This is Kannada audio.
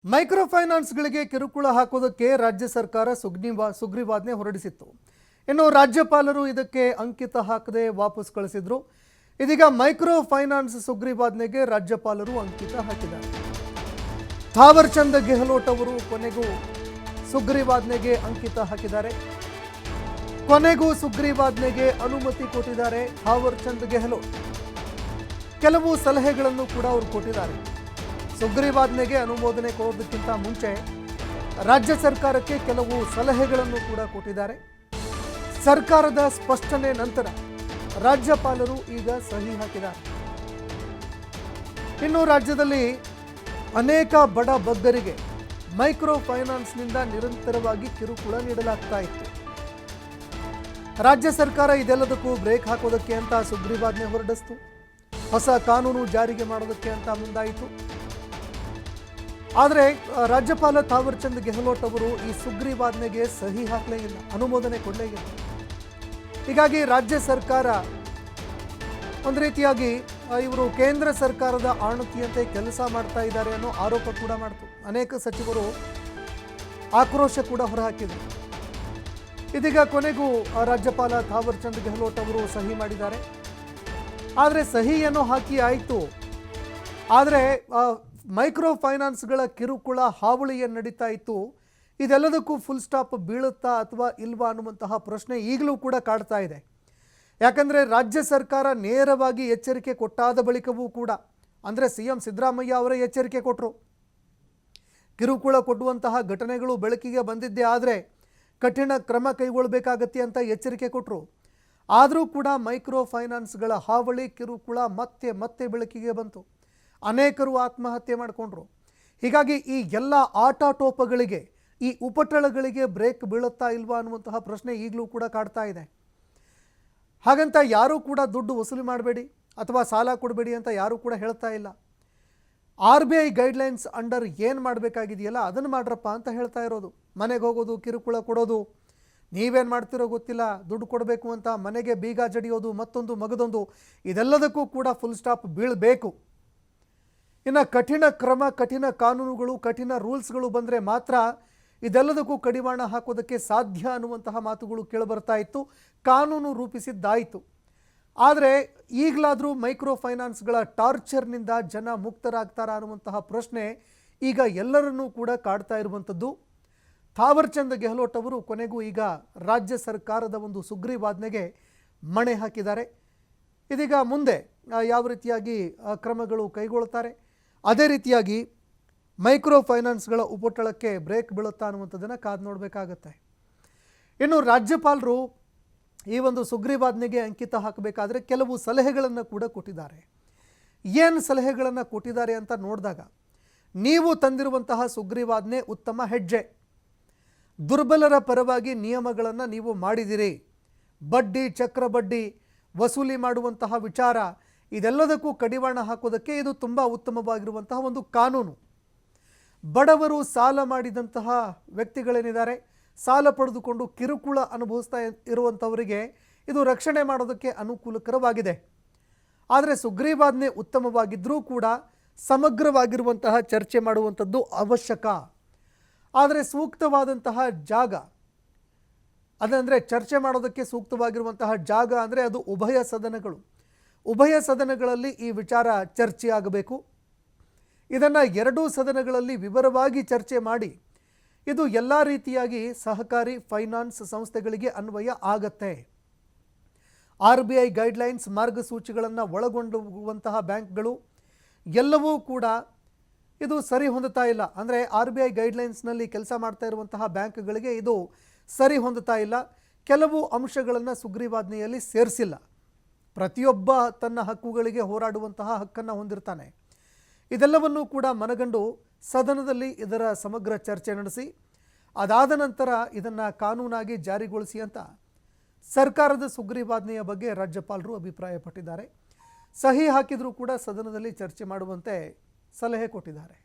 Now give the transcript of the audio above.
ಮೈಕ್ರೋ ಫೈನಾನ್ಸ್ಗಳಿಗೆ ಕಿರುಕುಳ ಹಾಕೋದಕ್ಕೆ ರಾಜ್ಯ ಸರ್ಕಾರ ಸುಗ್ರೀವಾಜ್ಞೆ ಹೊರಡಿಸಿತ್ತು. ಇನ್ನು ರಾಜ್ಯಪಾಲರು ಇದಕ್ಕೆ ಅಂಕಿತ ಹಾಕದೆ ವಾಪಸ್ ಕಳಿಸಿದ್ರು. ಇದೀಗ ಮೈಕ್ರೋ ಫೈನಾನ್ಸ್ ಸುಗ್ರೀವಾಜ್ಞೆಗೆ ರಾಜ್ಯಪಾಲರು ಅಂಕಿತ ಹಾಕಿದ್ದಾರೆ. ಥಾವರ್ ಚಂದ್ ಗೆಹ್ಲೋಟ್ ಅವರು ಕೊನೆಗೂ ಸುಗ್ರೀವಾಜ್ಞೆಗೆ ಅಂಕಿತ ಹಾಕಿದ್ದಾರೆ. ಕೊನೆಗೂ ಸುಗ್ರೀವಾಜ್ಞೆಗೆ ಅನುಮತಿ ಕೊಟ್ಟಿದ್ದಾರೆ ಥಾವರ್ ಚಂದ್ ಗೆಹ್ಲೋಟ್. ಕೆಲವು ಸಲಹೆಗಳನ್ನು ಕೂಡ ಅವರು ಕೊಟ್ಟಿದ್ದಾರೆ. ಸುಗ್ರೀವಾಜ್ಞೆಗೆ ಅನುಮೋದನೆ ಕೊಡೋದಕ್ಕಿಂತ ಮುಂಚೆ ರಾಜ್ಯ ಸರ್ಕಾರಕ್ಕೆ ಕೆಲವು ಸಲಹೆಗಳನ್ನು ಕೂಡ ಕೊಟ್ಟಿದ್ದಾರೆ. ಸರ್ಕಾರದ ಸ್ಪಷ್ಟನೆ ನಂತರ ರಾಜ್ಯಪಾಲರು ಈಗ ಸಹಿ ಹಾಕಿದ್ದಾರೆ. ಇನ್ನು ರಾಜ್ಯದಲ್ಲಿ ಅನೇಕ ಬಡ ಬಗ್ಗರಿಗೆ ಮೈಕ್ರೋ ಫೈನಾನ್ಸ್ನಿಂದ ನಿರಂತರವಾಗಿ ಕಿರುಕುಳ ನೀಡಲಾಗ್ತಾ ಇತ್ತು. ರಾಜ್ಯ ಸರ್ಕಾರ ಇದೆಲ್ಲದಕ್ಕೂ ಬ್ರೇಕ್ ಹಾಕೋದಕ್ಕೆ ಅಂತ ಸುಗ್ರೀವಾಜ್ಞೆ ಹೊರಡಿಸಿತು. ಹೊಸ ಕಾನೂನು ಜಾರಿಗೆ ಮಾಡೋದಕ್ಕೆ ಅಂತ ಮುಂದಾಯಿತು. ಆದರೆ ರಾಜ್ಯಪಾಲ ಥಾವರ್ ಚಂದ್ ಗೆಹ್ಲೋಟ್ ಅವರು ಈ ಸುಗ್ರೀವಾಜ್ಞೆಗೆ ಸಹಿ ಹಾಕಲೇ ಇಲ್ಲ, ಅನುಮೋದನೆ ಕೊಡಲೇ ಇಲ್ಲ. ಹೀಗಾಗಿ ರಾಜ್ಯ ಸರ್ಕಾರ ಒಂದು ರೀತಿಯಾಗಿ ಇವರು ಕೇಂದ್ರ ಸರ್ಕಾರದ ಆಣತಿಯಂತೆ ಕೆಲಸ ಮಾಡ್ತಾ ಇದ್ದಾರೆ ಅನ್ನೋ ಆರೋಪ ಕೂಡ ಮಾಡ್ತು. ಅನೇಕ ಸಚಿವರು ಆಕ್ರೋಶ ಕೂಡ ಹೊರಹಾಕಿದರು. ಇದೀಗ ಕೊನೆಗೂ ರಾಜ್ಯಪಾಲ ಥಾವರ್ ಚಂದ್ ಗೆಹ್ಲೋಟ್ ಅವರು ಸಹಿ ಮಾಡಿದ್ದಾರೆ. ಆದರೆ ಸಹಿಯನ್ನು ಹಾಕಿ ಆಯಿತು, ಆದರೆ ಮೈಕ್ರೋ ಫೈನಾನ್ಸ್ಗಳ ಕಿರುಕುಳ ಹಾವಳಿ ಏನು ನಡೀತಾ ಇತ್ತು, ಇದೆಲ್ಲದಕ್ಕೂ ಫುಲ್ ಸ್ಟಾಪ್ ಬೀಳುತ್ತಾ ಅಥವಾ ಇಲ್ವಾ ಅನ್ನುವಂತಹ ಪ್ರಶ್ನೆ ಈಗಲೂ ಕೂಡ ಕಾಡ್ತಾ ಇದೆ. ಯಾಕಂದರೆ ರಾಜ್ಯ ಸರ್ಕಾರ ನೇರವಾಗಿ ಎಚ್ಚರಿಕೆ ಕೊಟ್ಟಾದ ಬಳಿಕವೂ ಕೂಡ, ಅಂದರೆ CM ಸಿದ್ದರಾಮಯ್ಯ ಅವರೇ ಎಚ್ಚರಿಕೆ ಕೊಟ್ಟರು. ಕಿರುಕುಳ ಕೊಡುವಂತಹ ಘಟನೆಗಳು ಬೆಳಕಿಗೆ ಬಂದಿದ್ದೇ ಆದರೆ ಕಠಿಣ ಕ್ರಮ ಕೈಗೊಳ್ಳಬೇಕಾಗತ್ತೆ ಅಂತ ಎಚ್ಚರಿಕೆ ಕೊಟ್ಟರು. ಆದರೂ ಕೂಡ ಮೈಕ್ರೋ ಫೈನಾನ್ಸ್ಗಳ ಹಾವಳಿ ಕಿರುಕುಳ ಮತ್ತೆ ಮತ್ತೆ ಬೆಳಕಿಗೆ ಬಂತು. ಅನೇಕರು ಆತ್ಮಹತ್ಯೆ ಮಾಡಿಕೊಂಡ್ರು. ಹೀಗಾಗಿ ಈ ಎಲ್ಲ ಆಟಾಟೋಪಗಳಿಗೆ, ಈ ಉಪಟಳಗಳಿಗೆ ಬ್ರೇಕ್ ಬೀಳುತ್ತಾ ಇಲ್ವಾ ಅನ್ನುವಂತಹ ಪ್ರಶ್ನೆ ಈಗಲೂ ಕೂಡ ಕಾಡ್ತಾ ಇದೆ. ಹಾಗಂತ ಯಾರೂ ಕೂಡ ದುಡ್ಡು ವಸೂಲಿ ಮಾಡಬೇಡಿ ಅಥವಾ ಸಾಲ ಕೊಡಬೇಡಿ ಅಂತ ಯಾರೂ ಕೂಡ ಹೇಳ್ತಾ ಇಲ್ಲ. RBI ಗೈಡ್ಲೈನ್ಸ್ ಅಂಡರ್ ಏನು ಮಾಡಬೇಕಾಗಿದೆಯಲ್ಲ ಅದನ್ನು ಮಾಡ್ರಪ್ಪ ಅಂತ ಹೇಳ್ತಾ ಇರೋದು. ಮನೆಗೆ ಹೋಗೋದು, ಕಿರುಕುಳ ಕೊಡೋದು, ನೀವೇನು ಮಾಡ್ತಿರೋ ಗೊತ್ತಿಲ್ಲ, ದುಡ್ಡು ಕೊಡಬೇಕು ಅಂತ ಮನೆಗೆ ಬೀಗ ಜಡಿಯೋದು, ಮತ್ತೊಂದು ಮಗದೊಂದು, ಇದೆಲ್ಲದಕ್ಕೂ ಕೂಡ ಫುಲ್ ಸ್ಟಾಪ್ ಬೀಳಬೇಕು. ಇನ್ನು ಕಠಿಣ ಕ್ರಮ, ಕಠಿಣ ಕಾನೂನುಗಳು, ಕಠಿಣ ರೂಲ್ಸ್ಗಳು ಬಂದರೆ ಮಾತ್ರ ಇದೆಲ್ಲದಕ್ಕೂ ಕಡಿವಾಣ ಹಾಕೋದಕ್ಕೆ ಸಾಧ್ಯ ಅನ್ನುವಂತಹ ಮಾತುಗಳು ಕೇಳಿಬರ್ತಾ ಇತ್ತು. ಕಾನೂನು ರೂಪಿಸಿದ್ದಾಯಿತು. ಆದರೆ ಈಗಲಾದರೂ ಮೈಕ್ರೋ ಫೈನಾನ್ಸ್ಗಳ ಟಾರ್ಚರ್ನಿಂದ ಜನ ಮುಕ್ತರಾಗ್ತಾರಾ ಅನ್ನುವಂತಹ ಪ್ರಶ್ನೆ ಈಗ ಎಲ್ಲರನ್ನೂ ಕೂಡ ಕಾಡ್ತಾ ಇರುವಂಥದ್ದು. ಥಾವರ್ ಚಂದ್ ಗೆಹ್ಲೋಟ್ ಅವರು ಕೊನೆಗೂ ಈಗ ರಾಜ್ಯ ಸರ್ಕಾರದ ಒಂದು ಸುಗ್ರೀವಾಜ್ಞೆಗೆ ಮಣೆ ಹಾಕಿದ್ದಾರೆ. ಇದೀಗ ಮುಂದೆ ಯಾವ ರೀತಿಯಾಗಿ ಕ್ರಮಗಳು ಕೈಗೊಳ್ಳುತ್ತಾರೆ, ಅದೇ ರೀತಿಯಾಗಿ ಮೈಕ್ರೋ ಫೈನಾನ್ಸ್ಗಳ ಉಪಟಳಕ್ಕೆ ಬ್ರೇಕ್ ಬೀಳುತ್ತಾ ಅನ್ನುವಂಥದ್ದನ್ನು ಕಾದು ನೋಡಬೇಕಾಗತ್ತೆ. ಇನ್ನು ರಾಜ್ಯಪಾಲರು ಈ ಒಂದು ಸುಗ್ರೀವಾಜ್ಞೆಗೆ ಅಂಕಿತ ಹಾಕಬೇಕಾದ್ರೆ ಕೆಲವು ಸಲಹೆಗಳನ್ನು ಕೂಡ ಕೊಟ್ಟಿದ್ದಾರೆ. ಏನು ಸಲಹೆಗಳನ್ನು ಕೊಟ್ಟಿದ್ದಾರೆ ಅಂತ ನೋಡಿದಾಗ, ನೀವು ತಂದಿರುವಂತಹ ಸುಗ್ರೀವಾಜ್ಞೆ ಉತ್ತಮ ಹೆಜ್ಜೆ. ದುರ್ಬಲರ ಪರವಾಗಿ ನಿಯಮಗಳನ್ನು ನೀವು ಮಾಡಿದಿರಿ. ಬಡ್ಡಿ, ಚಕ್ರ ಬಡ್ಡಿ ವಸೂಲಿ ಮಾಡುವಂತಹ ವಿಚಾರ, ಇದೆಲ್ಲದಕ್ಕೂ ಕಡಿವಾಣ ಹಾಕೋದಕ್ಕೆ ಇದು ತುಂಬ ಉತ್ತಮವಾಗಿರುವಂತಹ ಒಂದು ಕಾನೂನು. ಬಡವರು ಸಾಲ ಮಾಡಿದಂತಹ ವ್ಯಕ್ತಿಗಳೇನಿದ್ದಾರೆ, ಸಾಲ ಪಡೆದುಕೊಂಡು ಕಿರುಕುಳ ಅನುಭವಿಸ್ತಾ ಇರುವಂಥವರಿಗೆ ಇದು ರಕ್ಷಣೆ ಮಾಡೋದಕ್ಕೆ ಅನುಕೂಲಕರವಾಗಿದೆ. ಆದರೆ ಸುಗ್ರೀವಾಜ್ಞೆ ಉತ್ತಮವಾಗಿದ್ದರೂ ಕೂಡ ಸಮಗ್ರವಾಗಿರುವಂತಹ ಚರ್ಚೆ ಮಾಡುವಂಥದ್ದು ಅವಶ್ಯಕ. ಆದರೆ ಸೂಕ್ತವಾದಂತಹ ಜಾಗ, ಅದಂದರೆ ಚರ್ಚೆ ಮಾಡೋದಕ್ಕೆ ಸೂಕ್ತವಾಗಿರುವಂತಹ ಜಾಗ ಅಂದರೆ ಅದು ಉಭಯ ಸದನಗಳು. ಉಭಯ ಸದನಗಳಲ್ಲಿ ಈ ವಿಚಾರ ಚರ್ಚೆ ಆಗಬೇಕು. ಇದನ್ನು ಎರಡೂ ಸದನಗಳಲ್ಲಿ ವಿವರವಾಗಿ ಚರ್ಚೆ ಮಾಡಿ ಇದು ಎಲ್ಲ ರೀತಿಯಾಗಿ ಸಹಕಾರಿ ಫೈನಾನ್ಸ್ ಸಂಸ್ಥೆಗಳಿಗೆ ಅನ್ವಯ ಆಗತ್ತೆ. RBI ಗೈಡ್ಲೈನ್ಸ್ ಮಾರ್ಗಸೂಚಿಗಳನ್ನು ಒಳಗೊಂಡುವಂತಹ ಬ್ಯಾಂಕ್ಗಳು ಎಲ್ಲವೂ ಕೂಡ ಇದು ಸರಿ ಹೊಂದುತ್ತಾ ಇಲ್ಲ. ಅಂದರೆ RBI ಗೈಡ್ಲೈನ್ಸ್ನಲ್ಲಿ ಕೆಲಸ ಮಾಡ್ತಾ ಇರುವಂತಹ ಬ್ಯಾಂಕ್ಗಳಿಗೆ ಇದು ಸರಿ ಹೊಂದುತ್ತಾ ಇಲ್ಲ. ಕೆಲವು ಅಂಶಗಳನ್ನು ಸುಗ್ರೀವಾಜ್ಞೆಯಲ್ಲಿ ಸೇರಿಸಿಲ್ಲ. ಪ್ರತಿಯೊಬ್ಬ ತನ್ನ ಹಕ್ಕುಗಳಿಗೆ ಹೋರಾಡುವಂತಹ ಹಕ್ಕನ್ನು ಹೊಂದಿರ್ತಾನೆ. ಇದೆಲ್ಲವನ್ನೂ ಕೂಡ ಮನಗಂಡು ಸದನದಲ್ಲಿ ಇದರ ಸಮಗ್ರ ಚರ್ಚೆ ನಡೆಸಿ ಅದಾದ ನಂತರ ಇದನ್ನು ಕಾನೂನಾಗಿ ಜಾರಿಗೊಳಿಸಿ ಅಂತ ಸರ್ಕಾರದ ಸುಗ್ರೀವಾಜ್ಞೆಯ ಬಗ್ಗೆ ರಾಜ್ಯಪಾಲರು ಅಭಿಪ್ರಾಯಪಟ್ಟಿದ್ದಾರೆ. ಸಹಿ ಹಾಕಿದರೂ ಕೂಡ ಸದನದಲ್ಲಿ ಚರ್ಚೆ ಮಾಡುವಂತೆ ಸಲಹೆ ಕೊಟ್ಟಿದ್ದಾರೆ.